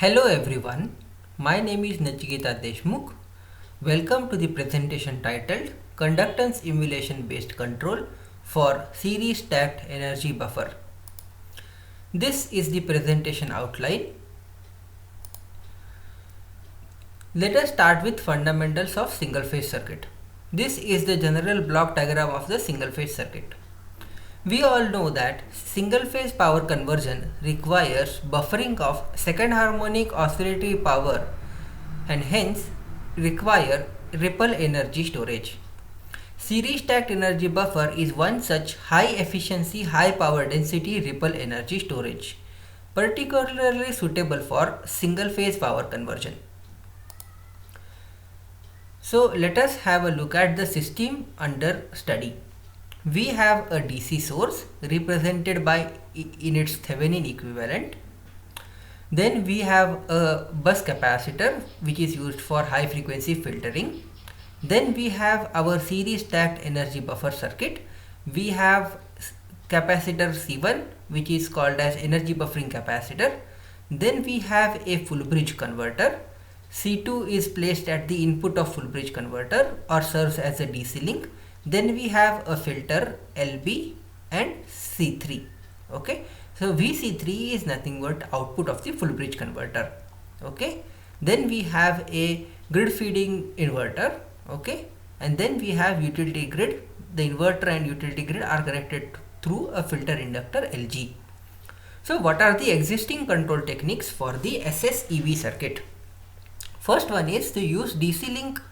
Hello everyone, my name is Nachiketa. Welcome to the presentation titled Conductance Emulation Based Control for Series Stacked Energy Buffer. This is the presentation outline. Let us start with fundamentals of single phase circuit. This is the general block diagram of the single phase circuit. We all know that single phase power conversion requires buffering of second harmonic oscillatory power and hence require ripple energy storage. Series stacked energy buffer is one such high efficiency, high power density ripple energy storage, particularly suitable for single phase power conversion. So let us have a look at the system under study. We have a DC source represented by in its Thevenin equivalent. Then we have a bus capacitor which is used for high frequency filtering. Then we have our series stacked energy buffer circuit. We have capacitor C1 which is called as energy buffering capacitor. Then we have a full bridge converter. C2 is placed at the input of full bridge converter or serves as a DC link. Then we have a filter LB and C3. Okay, so VC3 is nothing but output of the full bridge converter. Okay, then we have a grid feeding inverter. Okay, and then we have utility grid. The inverter and utility grid are connected through a filter inductor LG. So what are the existing control techniques for the SSEV circuit? First one is to use DC link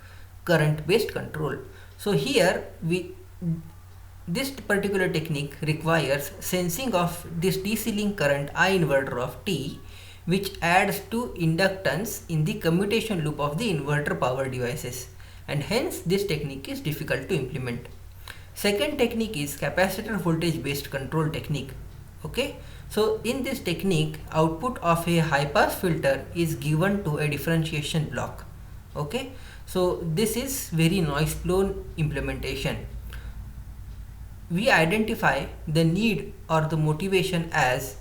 current based control. So here this particular technique requires sensing of this DC link current I inverter of T, which adds to inductance in the commutation loop of the inverter power devices, and hence this technique is difficult to implement. Second technique is capacitor voltage based control technique. Okay, so in this technique output of a high pass filter is given to a differentiation block. Okay, so this is very noise prone implementation. We identify the need or the motivation as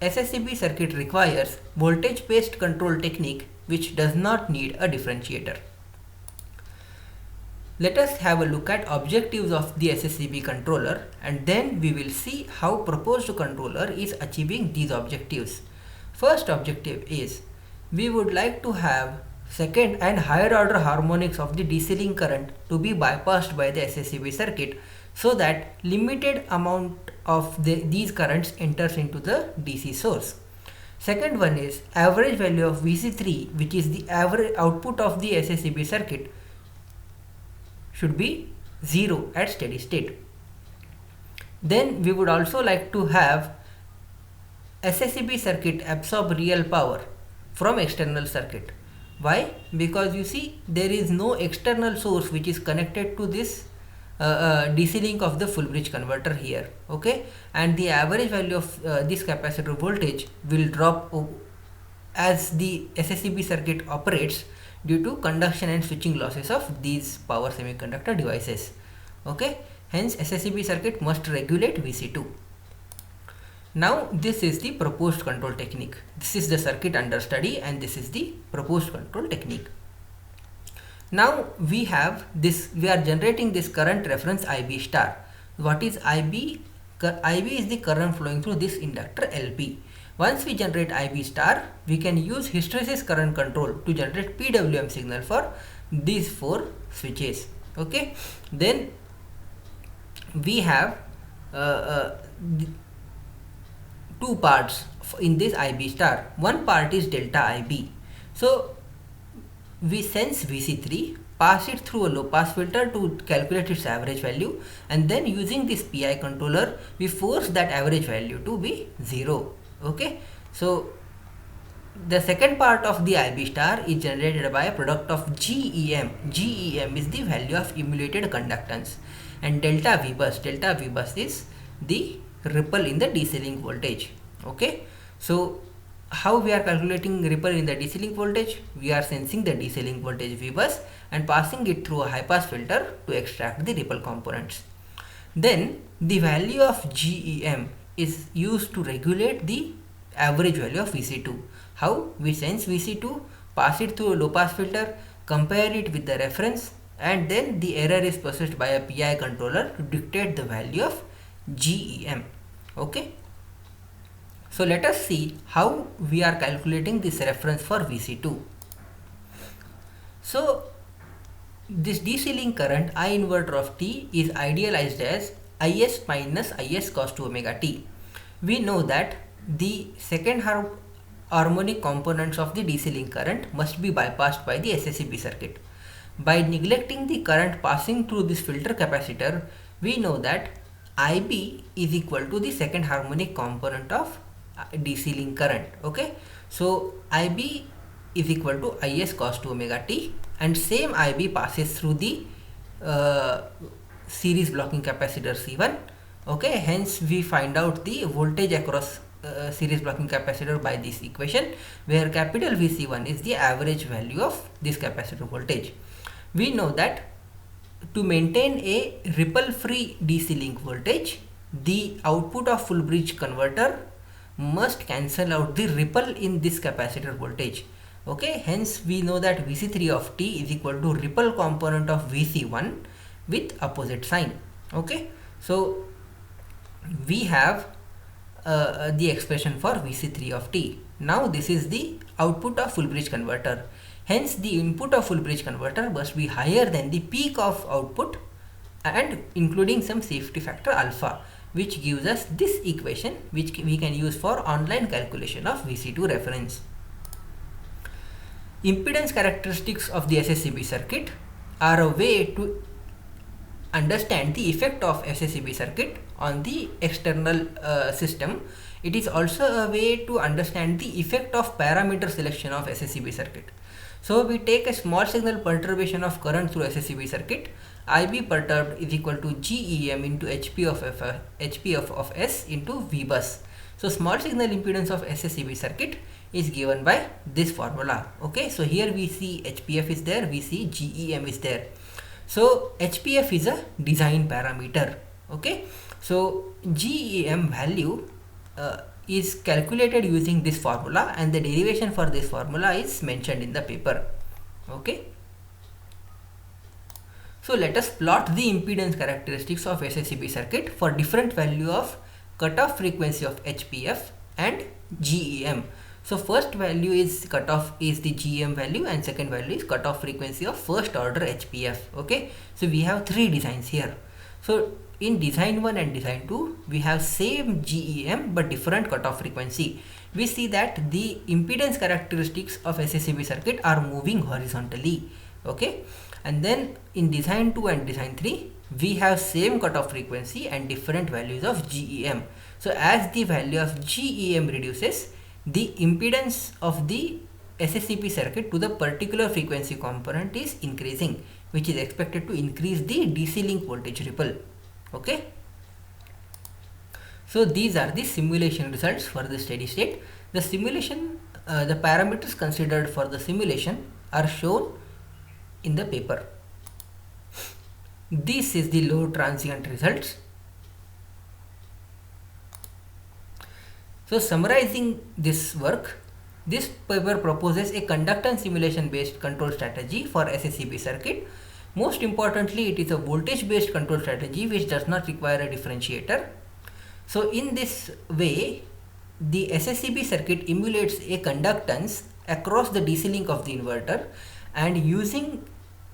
SSEB circuit requires voltage based control technique which does not need a differentiator. Let us have a look at objectives of the SSEB controller, and then we will see how proposed controller is achieving these objectives. First objective is we would like to have second and higher order harmonics of the DC link current to be bypassed by the SSEB circuit so that limited amount of these currents enters into the DC source. Second one is average value of VC3, which is the average output of the SSEB circuit, should be 0 at steady state. Then we would also like to have SSEB circuit absorb real power from external circuit. Why? Because you see there is no external source which is connected to this DC link of the full bridge converter here. Okay, and the average value of this capacitor voltage will drop as the SSEB circuit operates due to conduction and switching losses of these power semiconductor devices. Okay, hence SSEB circuit must regulate VC2. Now this is the proposed control technique. This is the circuit under study and this is the proposed control technique. Now we have this, we are generating this current reference IB star. What is IB? IB is the current flowing through this inductor LB. Once we generate IB star, we can use hysteresis current control to generate PWM signal for these four switches. Okay, then we have two parts in this IB star. One part is delta IB. So we sense VC3, pass it through a low pass filter to calculate its average value, and then using this PI controller we force that average value to be 0. Okay, so the second part of the IB star is generated by a product of GEM. GEM is the value of emulated conductance, and delta V bus is the ripple in the DC link voltage. Okay, so how we are calculating ripple in the DC link voltage? We are sensing the DC link voltage V bus and passing it through a high pass filter to extract the ripple components. Then the value of GEM is used to regulate the average value of VC2. How? We sense VC2, pass it through a low pass filter, compare it with the reference, and then the error is processed by a PI controller to dictate the value of GEM. Okay. So let us see how we are calculating this reference for VC2. So this DC link current I inverter of T is idealized as IS minus IS cos 2 omega T. We know that the second harmonic components of the DC link current must be bypassed by the SSCB circuit. By neglecting the current passing through this filter capacitor, we know that IB is equal to the second harmonic component of DC link current. Okay, so IB is equal to IS cos 2 omega T, and same IB passes through the series blocking capacitor C1. Okay, hence we find out the voltage across series blocking capacitor by this equation, where capital VC1 is the average value of this capacitor voltage. We know that to maintain a ripple free DC link voltage, the output of full bridge converter must cancel out the ripple in this capacitor voltage. Okay, hence we know that VC3 of T is equal to ripple component of VC1 with opposite sign. Okay, so we have the expression for VC3 of T. Now this is the output of full bridge converter. Hence the input of full bridge converter must be higher than the peak of output, and including some safety factor alpha, which gives us this equation, which we can use for online calculation of VC2 reference. Impedance characteristics of the SSCB circuit are a way to understand the effect of SSCB circuit on the external system. It is also a way to understand the effect of parameter selection of SSCB circuit. So we take a small signal perturbation of current through SSCB circuit. IB perturbed is equal to GEM into HP of S into V bus. So small signal impedance of SSCB circuit is given by this formula. Okay, so here we see HPF is there, we see GEM is there. So HPF is a design parameter. Okay, so GEM value is calculated using this formula, and the derivation for this formula is mentioned in the paper. Okay, so let us plot the impedance characteristics of SSCB circuit for different value of cutoff frequency of HPF and GEM. So first value is cutoff is the GEM value, and second value is cutoff frequency of first order HPF. Okay, so we have three designs here. So in design 1 and design 2, we have same GEM but different cutoff frequency. We see that the impedance characteristics of SSCB circuit are moving horizontally. Okay, and then in design 2 and design 3, we have same cutoff frequency and different values of GEM. So as the value of GEM reduces, the impedance of the SSCB circuit to the particular frequency component is increasing, which is expected to increase the DC link voltage ripple. Okay, so these are the simulation results for the steady state. The simulation, the parameters considered for the simulation are shown in the paper. This is the load transient results. So summarizing this work, this paper proposes a conductance simulation based control strategy for SSCB circuit. Most importantly, it is a voltage based control strategy which does not require a differentiator. So in this way, the SSCB circuit emulates a conductance across the DC link of the inverter, and using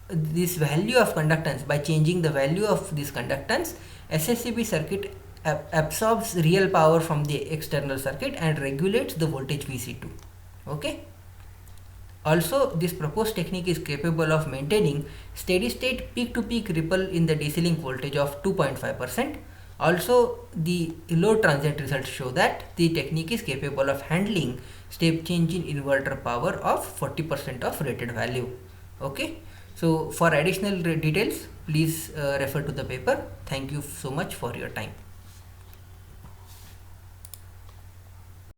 this value of conductance, by changing the value of this conductance, SSCB circuit absorbs real power from the external circuit and regulates the voltage VC2. Okay. Also, this proposed technique is capable of maintaining steady state peak to peak ripple in the DC link voltage of 2.5%. Also, the load transient results show that the technique is capable of handling step change in inverter power of 40% of rated value. Okay. So for additional details, please refer to the paper. Thank you so much for your time.